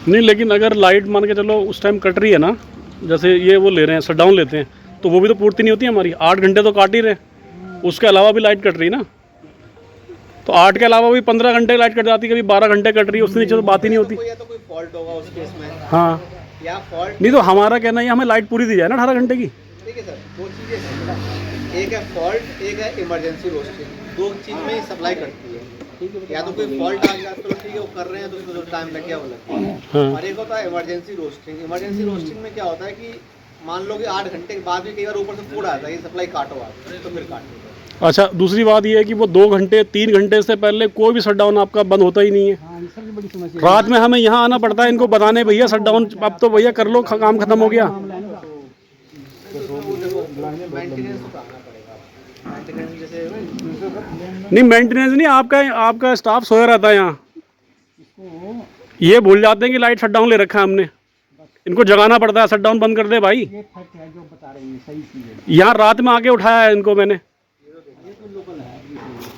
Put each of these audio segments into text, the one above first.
नहीं, लेकिन अगर लाइट मान के चलो उस टाइम कट रही है ना, जैसे ये वो ले रहे हैं, शट डाउन लेते हैं, तो वो भी तो पूर्ति नहीं होती हमारी। 8 घंटे तो काट ही रहे, उसके अलावा भी लाइट कट रही ना, तो 8 के अलावा भी 15 घंटे लाइट कट जाती है, कभी 12 घंटे कट रही है, उससे नीचे तो बात ही नहीं होती। तो कोई फॉल्ट होगा उस केस में। हाँ, या फॉल्ट नहीं तो हमारा कहना है हमें लाइट पूरी दी जाए ना 18 घंटे की। ठीक है सर, दो चीज़ें हैं, एक है फॉल्ट, एक है इमरजेंसी रोस्टिंग। दो चीज़ में सप्लाई करती है, ठीक है। या तो कोई फॉल्ट आ गया तो ठीक है, वो कर रहे हैं तो उसमें जो टाइम लग गया वो लग गया। हाँ। और एक होता है इमरजेंसी रोस्टिंग। इमरजेंसी रोस्टिंग में क्या होता है कि मान लो कि 8 घंटे के बाद भी कई बार ऊपर से फूड आता है कि सप्लाई काटो आप, तो फिर काटो। अच्छा, दूसरी बात ये है कि वो 2 घंटे 3 घंटे से पहले कोई भी शटडाउन आपका बंद होता ही नहीं है। हाँ, ये सबसे बड़ी समस्या है। रात में हमें यहाँ आना पड़ता है इनको बताने, भैया शटडाउन अब तो भैया कर लो, काम खत्म हो गया। मेंटेनेंस तो करना पड़ेगा। मेंटेनेंस जैसे नहीं, मेंटेनेंस नहीं, आपका स्टाफ सोया रहता है यहाँ, ये भूल जाते हैं कि लाइट शटडाउन ले रखा है हमने, इनको जगाना पड़ता है, शटडाउन बंद कर दे भाई। ये फैक्ट है जो बता रहे हैं, सही चीज़ है। यहाँ रात में आके उठाया है इनको मैंने,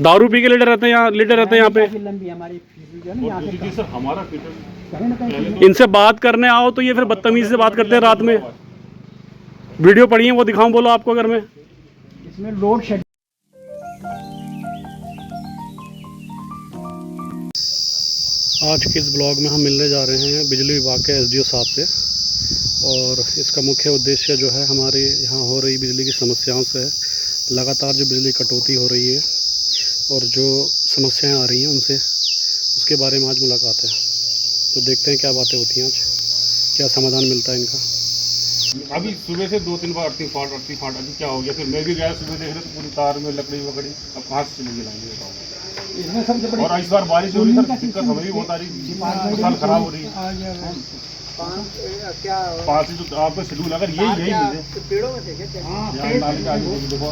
दारू पी के लेटे रहते हैं यहाँ, लेटे रहते हैं यहाँ पे। काफी लंबी हमारी फीस जो है ना यहाँ से सर हमारा कहीं ना कहीं इनसे बात करने आओ तो ये फिर बदतमीजी से बात करते हैं रात में। वीडियो पड़ी है, वो दिखाऊं बोलो आपको अगर मैं। इसमें लोड शेड। आज के इस ब्लॉग में हम मिलने जा रहे हैं बिजली विभाग के एसडीओ साहब से, और इसका मुख्य उद्देश्य जो है हमारे यहाँ हो रही बिजली की समस्याओं से है। लगातार जो बिजली कटौती हो रही है और जो समस्याएं आ रही हैं उनसे, उसके बारे में आज मुलाकात है। तो देखते हैं क्या बातें होती हैं आज, क्या समाधान मिलता है इनका। अभी सुबह से 2-3 बार अर्थिंग फॉल्ट अभी क्या हो गया। फिर मैं भी गया सुबह देख रहे तो पूरी तार में लकड़ी वकड़ी, अब कहाँ से चलेंगे लाएंगे बताओ। इसमें सबसे बड़ी और इस बार बारिश हो रही है, दिक्कत हमें भी बहुत आ रही है, फसल खराब हो रही है। क्या 5 जो आपका शेड्यूल अगर यही मिले पेड़ों में थे क्या? हाँ, यहाँ नाली का आगे देखो।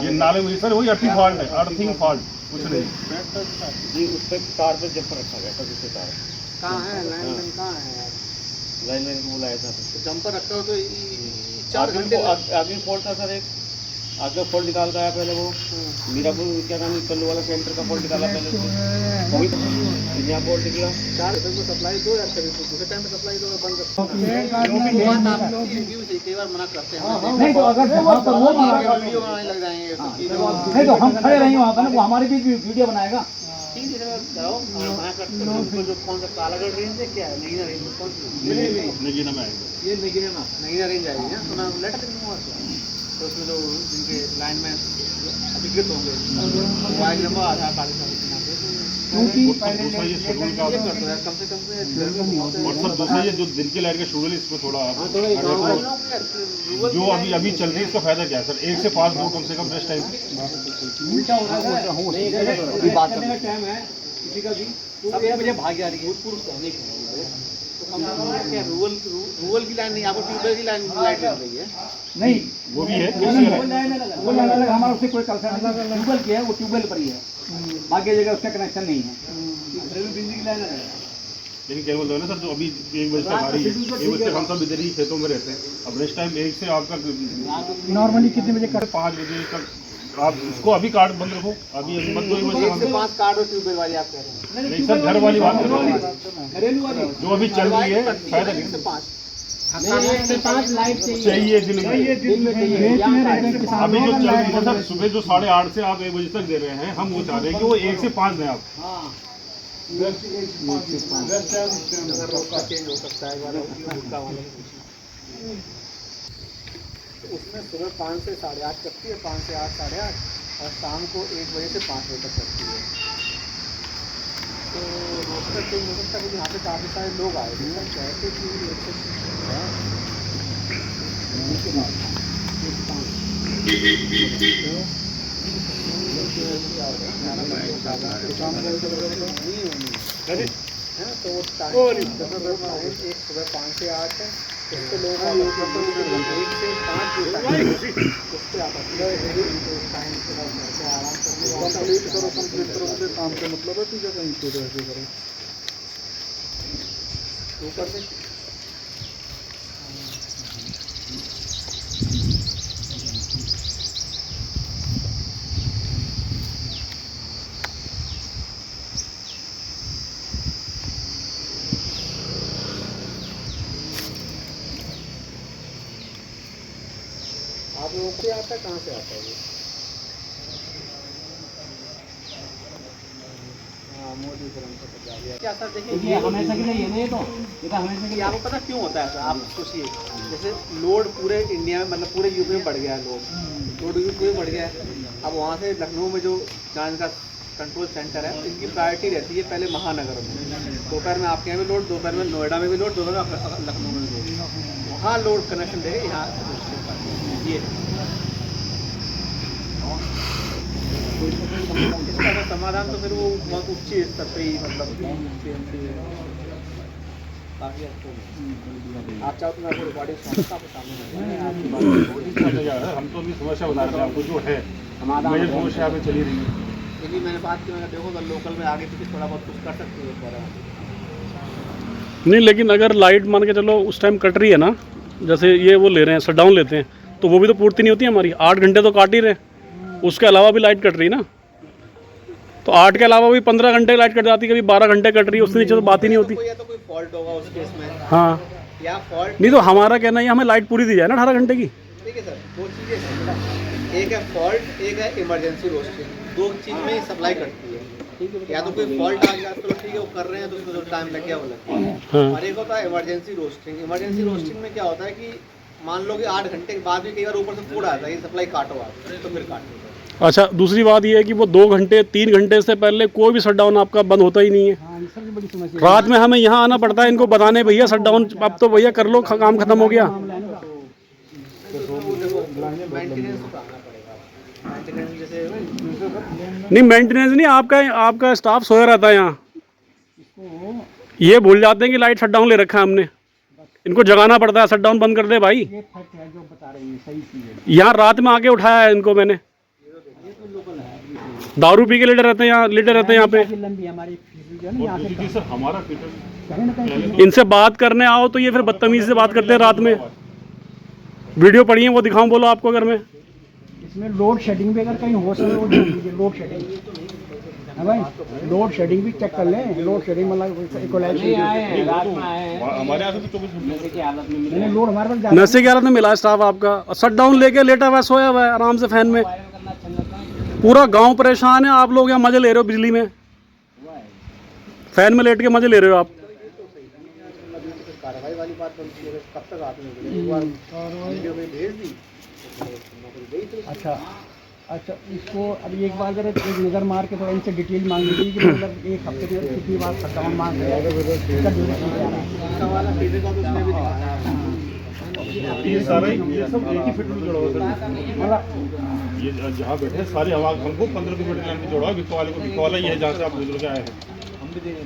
ये नाले में सर वही अर्थिंग फॉल्ट है, अर्थिंग फॉल्ट कुछ नहीं जी। उस पर तार पे जंपर रखा गया था, दूसरे तार कहाँ है लाइन कहाँ है यार? लाइन में बुलाया था तो जंपर रखा हो तो 4 घंटे आगे फॉल्ट था सर। एक आगे फॉल्ट निकाल का आया पहले, वो मीरापुर क्या नाम कल्लू वाला सेंटर का फॉल्ट निकाला पहले, वही यहाँ फॉल्ट निकला। 4 घंटे को सप्लाई दो यार, कभी दूसरे टाइम पे सप्लाई दो, बंद कर। कई बार मना करते हैं, नहीं तो अगर वहाँ पर वो वीडियो बनाने लग जाएंगे। नहीं तो हम खड़े रहेंगे वहाँ पर ना, वो हमारी भी वीडियो बनाएगा। ठीक है जाओ, मना करते हैं उनको। जो कौन सा कालागढ़ रेंज है क्या है? नगीना रेंज कौन सी? नगीना में आएगा ये नगीना रेंज आएगी ना, तो मैं लेटर दूंगा तो उसमें जो जिनके लाइन में अधिकृत होंगे मोबाइल नंबर आधार कार्ड क्योंकि दूसरा ये शेड्यूल का कम से कम और सर दूसरा ये जो दिन की लाइट का शेड्यूल है इसमें थोड़ा जो अभी चल रही है इसका फायदा क्या है सर? 1 से 5 दो कम से कम बेस्ट टाइम उल्टा हो रहा है। बात करने का टाइम है किसी का भी 1 बजे भाग जा रही है तो क्या रूरल की लाइन नहीं, आपको ट्यूबवेल की लाइन लाइट मिल रही है? नहीं, वो भी है वो अलग हमारा उससे कोई कंसर्न नहीं। ट्यूबवेल की है, वो ट्यूबवेल पर ही है, बाकी जगह उसका कनेक्शन नहीं है। बिजली की लाइन है। लेकिन क्या बोलते हैं ना सर, जो अभी 1 बजे तक आ रही है, 1 बजे तक हम सब इधर ही खेतों में रहते हैं। अब नेक्स्ट टाइम 1 से आपका नॉर्मली कितने बजे कर 5 बजे तक आप इसको अभी कार्ड बंद रखो, अभी मत 2 बजे 1 से 5 कार्ड और ट्यूबवेल वाली आप कह रहे हैं? नहीं सर, घर वाली बात कर रहा हूँ, घरेलू वाली जो अभी चल रही है फायदा 1 से 5 1 से 5 लाइट चाहिए दिन में। अभी जो चल रही है सर, सुबह जो 8:30 से आप 1 बजे तक दे रहे हैं, हम वो चाह रहे हैं कि वो 1 से 5 दें आप। चेंज हो सकता है उसमें सुबह 5 से 8:30 चलती है, 5 से 8, 8:30, और शाम को 1 बजे से 5 बजे तक चलती है। तो रोस्टर चेंज हो सकता है क्योंकि यहाँ पे काफ़ी सारे लोग आए थे सर, कहते कि है ना, तो वो टाइम एक सुबह 5 से 8 है, उसके लोगों का 1 से 5 उस पर आप टाइम से घर से आराम कंप्लीट करो काम का मतलब है। ठीक है, कहीं पे ऐसे करो ऊपर से लोगों को आता है, कहाँ से आता है ये? हाँ, मोदी फिल्म से पता गया। क्या सर देखिए, ये हमेशा के लिए ये नहीं तो ये तो हमेशा के ये आपको पता क्यों होता है ऐसा? आप सोचिए, जैसे लोड पूरे इंडिया में, मतलब पूरे यूपी में बढ़ गया है, लोड यूपी में बढ़ गया है। अब वहाँ से लखनऊ में जो जहाँ इनका कंट्रोल सेंटर है, इनकी प्रायोरिटी रहती है पहले महानगर में। दोपहर में आपके यहाँ भी लोड, दोपहर में नोएडा में भी लोड, दोपहर में लखनऊ में भी लोड, वहाँ लोड कनेक्शन देगा, यहाँ ये इसका अगर समाधान तो फिर वो बहुत उच्च स्तर पे ही, मतलब काफ़ी अच्छा है। आप चाहो तो मैं आपको रिकॉर्डिंग सुनाता हूँ, सामने हम तो अभी समस्या बता रहे हैं आपको जो है, मेरी समस्या अभी चली रही है। क्योंकि मैंने बात की, मैंने देखो अगर लोकल में आगे पीछे थोड़ा बहुत कुछ कर सकते हो कह रहा हूँ। नहीं, लेकिन अगर लाइट मान के चलो उस टाइम कट रही है ना, जैसे ये वो ले रहे हैं, शट डाउन लेते हैं, तो वो भी तो पूर्ति नहीं होती हमारी। 8 घंटे तो काट ही रहे हैं, उसके अलावा भी लाइट कट रही है ना, तो 8 के अलावा भी 15 घंटे लाइट कट जाती है, कभी 12 घंटे कट रही है, उससे नीचे तो बात ही नहीं होती। या तो कोई फॉल्ट होगा उस केस में, हाँ, या फॉल्ट नहीं तो हमारा कहना है हमें लाइट पूरी दी जाए ना 18 घंटे की। ठीक है सर, दो चीज़ें हैं, एक है फॉल्ट, एक है इमरजेंसी रोस्टिंग। दो चीज़ में सप्लाई करती है, ठीक है। या तो कोई फॉल्ट आ गया तो ठीक है, वो कर रहे हैं तो उसमें जो टाइम लग गया वो लग गया। हाँ। और एक होता है इमरजेंसी रोस्टिंग। इमरजेंसी रोस्टिंग में क्या होता है कि मान लो कि 8 घंटे के बाद भी कई बार ऊपर से फूड आता है कि सप्लाई काटो आप, तो फिर काटो। अच्छा, दूसरी बात ये है कि वो 2 घंटे 3 घंटे से पहले कोई भी शट डाउन आपका बंद होता ही नहीं है। हाँ, ये सबसे बड़ी समस्या रात में हमें यहाँ आना पड़ता है इनको बताने, भैया शट डाउन अब तो भैया कर लो, काम खत्म हो गया। मेंटेनेंस तो आना पड़ेगा, मेंटेनेंस जैसे नहीं, मेंटेनेंस नहीं, आपका स्टाफ सोया रहता है यहाँ, ये भूल जाते हैं कि लाइट शट डाउन ले रखा है हमने, इनको जगाना पड़ता है, शट डाउन बंद कर दे भाई। ये फैक्ट है जो बता रही है, सही चीज़ है। यहाँ रात में आके उठाया है इनको मैंने, दारू पी के लेटे रहते हैं यहाँ, यहाँ पे। काफी लंबी हमारी जो है ना यहाँ से सर हमारा कहीं ना कहीं इनसे बात करने आओ तो ये फिर बदतमीजी से बात करते हैं रात में। वीडियो पड़ी है, वो दिखाऊं बोलो आपको अगर मैं। इसमें लोड शेडिंग भी अगर कहीं हो सके वो देख लीजिए, लोड शेडिंग है भाई, लोड शेडिंग भी चेक कर लें। लोड शेडिंग मतलब इक्वलाइजेशन हमारे यहाँ से तो 24 घंटे की हालत में मैंने लोड हमारे पास ज़्यादा नशे की हालत में मिला स्टाफ आपका, और शट डाउन लेके लेटा हुआ है, सोया हुआ है आराम से फैन में। पूरा गांव परेशान है, आप लोग यहाँ मजे ले रहे हो बिजली में, फैन में लेट के मजे ले रहे हो आप। कार्रवाई वाली बात बनती है, कब तक आपने एक बार वीडियो में भेज दी। अच्छा, इसको अब एक बार जरा एक नज़र मार के थोड़ा इनसे डिटेल मांग लीजिए कि मतलब एक हफ्ते के कितनी बार शट डाउन मांग रहे हैं, इसका ड्यूरेशन क्या है। इसका वाला फीडर का तो उसने भी दिखाया है। ये सारा ये सब एक ही फिट में जोड़ा हुआ है, मतलब ये जहाँ बैठे हैं सारे हवा हमको 15 किलोमीटर की लाइन पे जोड़ा है। विको वाले को, विको वाला ये है जहाँ से आप गुजर के आए हैं,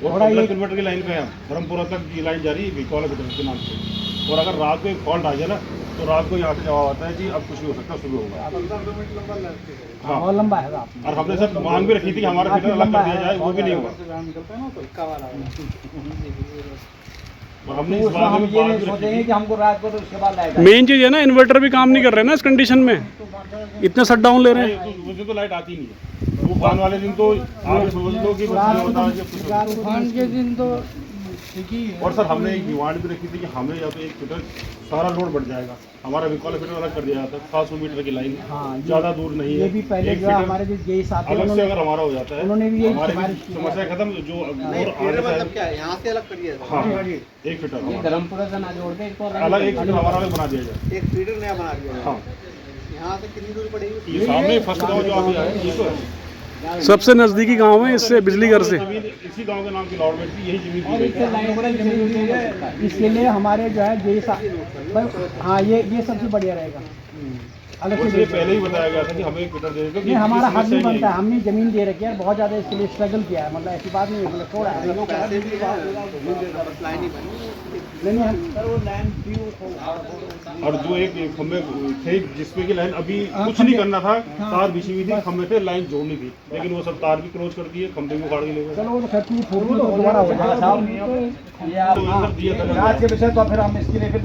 वो 15 किलोमीटर की लाइन पे है। धर्मपुरा तक की लाइन जा रही है विको वाला फिटर के नाम से। और अगर रात को एक फॉल्ट आ जाए ना, तो रात को यहाँ से जवाब आता है कि अब कुछ नहीं हो सकता, सुबह होगा। हाँ, बहुत लंबा है आप। और हमने सर मांग भी रखी थी कि हमारा फिटर अलग कर दिया जाए, वो भी नहीं हुआ। और हमने इस बात हम में ये नहीं सोचेंगे कि हमको रात को तो उसके बाद लाएगा। मेन चीज़ है ना, इन्वर्टर भी काम नहीं कर रहे ना इस कंडीशन में, इतने शट डाउन ले रहे हैं। मुझे तो लाइट आती नहीं है, तूफान वाले दिन तो आप समझ लो कि तूफान के दिन तो और सर हमने एक डिमांड भी रखी थी कि हमें या तो एक फिटर सारा लोड बढ़ जाएगा, हमारा विकॉल फिटर अलग कर दिया जाता है। 700 मीटर की लाइन ज़्यादा दूर नहीं है। ये भी पहले जो है हमारे जो यही साथी अलग से अगर हमारा हो जाता है, उन्होंने भी यही हमारी सिफारिश की है। समस्या खत्म। जो मतलब क्या है, यहाँ से अलग करिए, हाँ, एक फिटर हमारा धर्मपुरा से ना जोड़ दे, अलग, एक फिटर हमारा अलग बना दिया जाए। एक फीडर नया बना दिया। हाँ, यहाँ से कितनी दूर पड़ेगी? ये सामने फर्स्ट गाँव जो अभी है ये तो है, सबसे नज़दीकी गांव है इससे बिजली घर से। जमीन इसी गांव के नाम की लॉटमेंट थी, यही जमीन दी गई है। इसके लिए हमारे जो है हाँ ये सबसे बढ़िया रहेगा। अलग उसके से लिए पहले ही बताया गया था कि हमें एक फिटर दे दो। नहीं, हमारा हक भी बनता है, हमने ज़मीन दे रखी है, बहुत ज़्यादा इसके लिए स्ट्रगल किया है, मतलब ऐसी बात नहीं है, मतलब थोड़ा है पैसे भी बस लाइन ही बनी। नहीं और जो एक खंबे थे जिसमें की लाइन अभी कुछ नहीं करना था, तार बिछी हुई थी, खंबे थे, लाइन जोड़नी थी, लेकिन वो सब तार भी क्लोज कर दिए, खंबे भी उखाड़ के ले गए। चलो वो तो खैर टूट फूट तो दोबारा हो जाएगा साहब। आज के विषय तो फिर हम इसके लिए फिर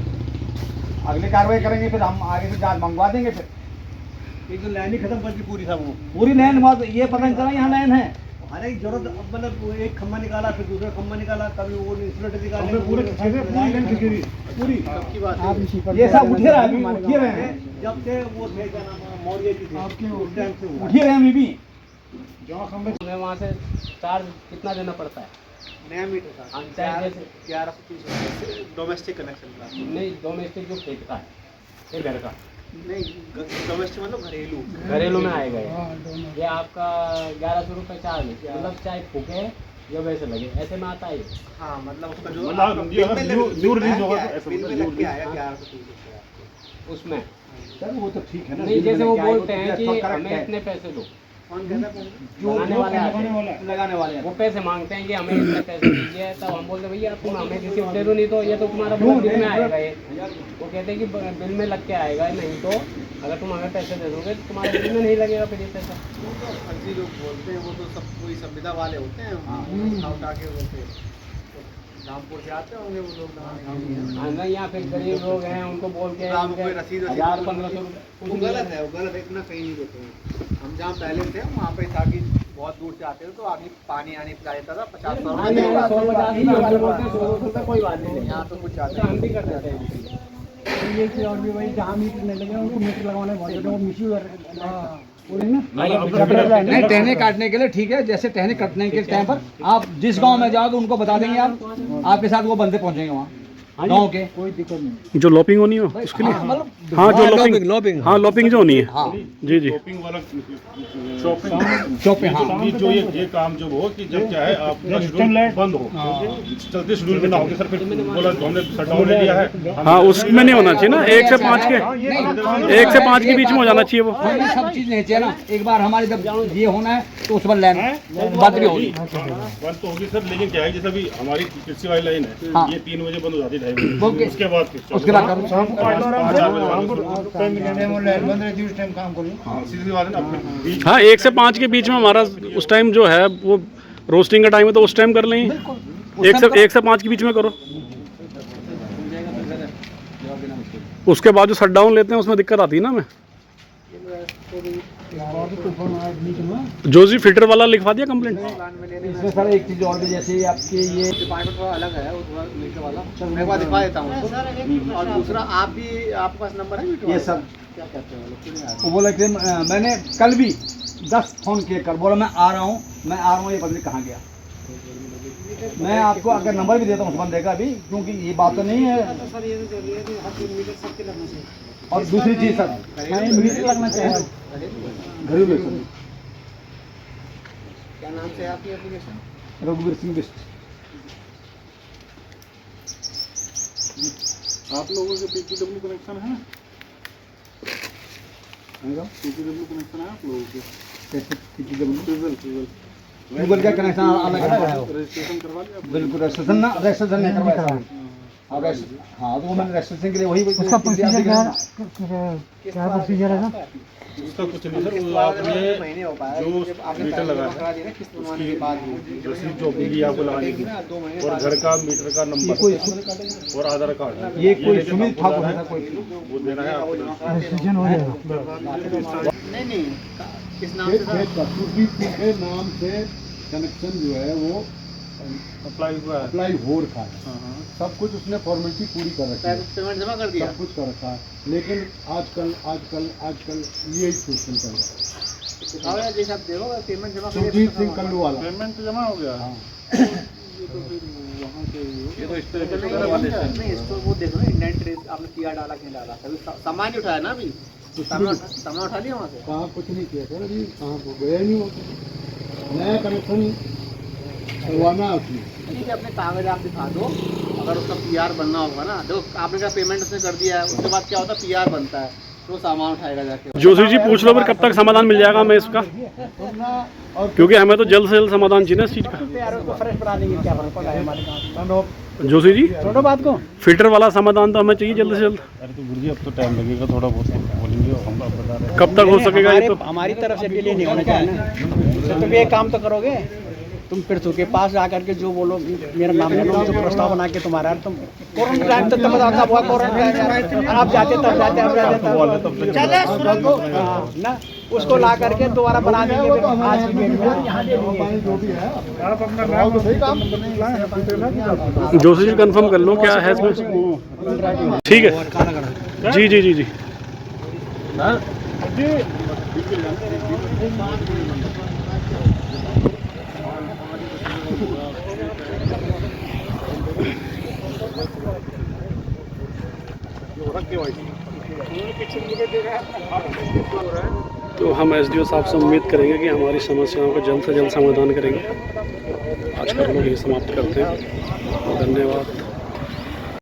अगली कार्रवाई करेंगे, फिर हम आगे से जांच मंगवा देंगे। फिर एक तो लाइन ही खत्म कर दी पूरी, था वो पूरी लाइन ये पता नहीं चला यहाँ लाइन है। अरे जरूरत मतलब एक खम्मा निकाला फिर दूसरा खम्मा निकाला, कभी वो इंसुलेटर निकाला, हमने पूरे पूरी सबकी बात है। आप इसी पर ये सब उठ ही रहा है, उठ ही रहे हैं, जब से वो थे क्या नाम है, मौर्य जी थे उस टाइम से उठ ही रहे हैं अभी भी। हमें वहाँ से चार्ज कितना देना पड़ता है? नया मीटर था हाँ, चार्ज 1130 डोमेस्टिक कनेक्शन का। नहीं, डोमेस्टिक जो फेंकता है ये घर का, नहीं डोमेस्टिक मतलब घरेलू। घरेलू में आएगा ये आपका 1100 रुपये चार्ज है, मतलब चाहे फूके या वैसे लगे, ऐसे में आता है ये। हाँ मतलब उसका जो मतलब आपका ये बिल में न्यू बिल में रिलीज लग होगा के तो ऐसा बिल में मतलब लग के आया 1130 रुपये। उसमें सर वो तो ठीक है ना, नहीं, जैसे वो क्या है, बोलते हैं कि correct हमें है। इतने पैसे दो, कौन कहता है? लगाने वाले आते हैं। लगाने वाले हैं। वो पैसे मांगते हैं कि हमें इतने पैसे दीजिए, तब हम बोलते हैं भैया तुम हमें किसी को दे दो, नहीं तो ये तो तुम्हारा बिल में आएगा ये। वो कहते हैं कि बिल में लग के आएगा, नहीं तो अगर तुम हमें पैसे दे दोगे तो तुम्हारे बिल में नहीं लगेगा फिर ये पैसा। फर्जी लोग बोलते हैं, वो तो सब कोई संविदा वाले होते हैं, उठा के बोलते हैं। रामपुर से आते होंगे वो लोग लगाने के लिए। हाँ, नहीं, यहाँ फिर गरीब लोग हैं उनको बोल के राम कोई रसीद 1000-1500 वो गलत है, वो गलत है, इतना कहीं नहीं देते हैं। हम जहाँ पहले थे वहाँ पे था कि बहुत दूर से आते थे तो आगे पानी आने पिला देता था 50-100 हाँ, नहीं, 100-50 रुपये बोलते हैं, 100 रुपये कोई बात नहीं है, यहाँ तो कुछ आते हम भी कर देते हैं। ये चीज़ और भी वही जहाँ मीटर नहीं लगे उनको मीटर लगवाने बहुत वो मिसयूज नहीं, टहने काटने के लिए ठीक है, जैसे टहने कटने के टाइम पर आप जिस गांव में जाओगे उनको बता देंगे आप, आपके साथ वो बंदे पहुंचेंगे वहाँ गांव के। कोई दिक्कत नहीं। जो लॉपिंग होनी हो उसके लिए, मतलब हाँ जो लॉपिंग, हाँ लॉपिंग जो होनी है, जी जी। शॉपिंग वाला शॉपिंग चौपे, हाँ ये जो ये काम जो हो कि जब क्या है आपका शेड्यूल बंद हो, चलते शेड्यूल में ना हो, सर फिर बोला हमने शटडाउन ले लिया है। हाँ उसमें नहीं होना चाहिए ना, 1 से 5 के 1 से 5 के बीच में हो जाना चाहिए वो। ये सब चीज नहीं चाहिए ना, एक बार हमारे जब ये होना है तो उस पर लाइन बंद भी होगी। बंद तो होगी सर, लेकिन क्या है जैसे अभी हमारी कृषि वाली लाइन है, हाँ। ये 3 बजे बंद हो जाती है, 2:30 बजे, ओके। उसके बाद उसके बाद करो। हाँ, सीधी सी बात है ना, अपने बीच हाँ 1 से 5 के बीच में हमारा उस टाइम जो है वो रोस्टिंग का टाइम है, तो उस टाइम कर लेंगे। 1 से 5 के बीच में करो। उसके बाद जो शटडाउन लेते हैं उसमें दिक्कत आती है ना हमें। जोशी फिल्टर वाला लिखवा दिया कंप्लेंट। इसमें सर एक चीज और भी, जैसे आपके ये डिपार्टमेंट थोड़ा अलग है, वो थोड़ा मीटर वाला मैं एक बार दिखा देता हूँ उसको। और दूसरा आप भी, आपके पास नंबर है मीटर ये वाला? सब क्या कहते हैं वो लोग? क्यों नहीं आ रहे? वो बोला कि मैंने कल भी 10 फोन किए कर, बोला मैं आ रहा हूँ, ये बंदे कहाँ गया। मैं आपको अगर नंबर भी देता हूँ उस बंदे का भी, क्योंकि ये बात तो नहीं है। और दूसरी चीज़ सर, मीटर लगना चाहिए घरेलू। क्या नाम से है आपकी एप्लीकेशन? रघुवीर सिंह बिस्ट। आप लोगों के PPW कनेक्शन है? PPW कनेक्शन है आप लोगों के? गूगल का कनेक्शन अलग है। रजिस्ट्रेशन करवा लिया? बिल्कुल रजिस्ट्रेशन नहीं करवाया। हाँ तो वो मैंने रजिस्ट्रेशन के लिए वही उसका प्रोसीजर क्या प्रोसीजर है? उसका कुछ नहीं सर, वो आपने महीने हो पाया जो जब आपने मीटर पैसे लगाया जमा करा दिए ना किस्त बनवाने के बाद में, रसीद जो मिली आपको लगाने की, 2 महीने और घर का मीटर का नंबर और आधार कार्ड, ये कोई सुमित ठाकुर है कोई वो देना है आपको। नहीं किस नाम से सर? नाम से कनेक्शन जो है वो अप्लाई हुआ है। अप्लाई हो रखा है, सब कुछ उसने फॉर्मेलिटी पूरी कर रखी है, पेमेंट जमा कर दिया? सब कुछ कर रखा है, लेकिन आजकल यही सिस्टम चल रहा है। दिखाओ यार जैसे आप देखो पेमेंट जमा करिए। सुरजीत सिंह कल्लू वाला पेमेंट जमा हो गया। हाँ। ये तो इस तरह के नहीं इसको वो देखो ना, इंडेंट ट्रेस आपने किया डाला कि नहीं डाला, कभी सामान नहीं उठाया ना अभी? सामान उठा लिया वहाँ से? कहाँ कुछ नहीं किया सर, अभी कहाँ को गया नहीं हो, नया कनेक्शन करवाना है उसमें। ठीक है, अपने कागज आप दिखा दो, अगर उसका PR बनना होगा ना, देखो आपने क्या पेमेंट उसने कर दिया है, उसके बाद क्या होता है PR बनता है, तो सामान उठाएगा जाके। जोशी जी पूछ लो फिर कब तक समाधान मिल जाएगा हमें इसका, क्योंकि हमें तो जल्द से जल्द समाधान चाहिए ना इस चीज़ का। यार उसको फ्रेश बना देंगे, क्या फर्क पड़ा है हमारे गाँव। जोशी जी छोड़ो बात को, फिल्टर वाला समाधान तो हमें चाहिए जल्द से जल्द। अरे तो गुरुजी अब तो टाइम लगेगा थोड़ा बहुत, बोलेंगे हम आप बता रहे हैं। कब तक हो सकेगा ये तो? हमारी तरफ से डिले नहीं होना चाहिए ना। तो तुम एक काम तो करोगे, तुम फिर के पास जा करके जो बोलो मेरा नाम है, जो प्रस्ताव बना के तुम्हारा, तुम कोरोना टाइम तक तब हुआ, कोरोना टाइम आप जाते तब जाते, अब जाते तब ना उसको ला करके दोबारा बना देंगे फिर आज की डेट में यहाँ दे देंगे। जो भी है आप अपना नाम तो सही काम जोशी जी कंफर्म कर लो क्या है इसमें। ठीक है जी जी जी जी। तो हम एसडीओ साहब से उम्मीद करेंगे कि हमारी समस्याओं का जल्द से जल्द समाधान करेंगे। आज का हम लोग ये समाप्त करते हैं। धन्यवाद।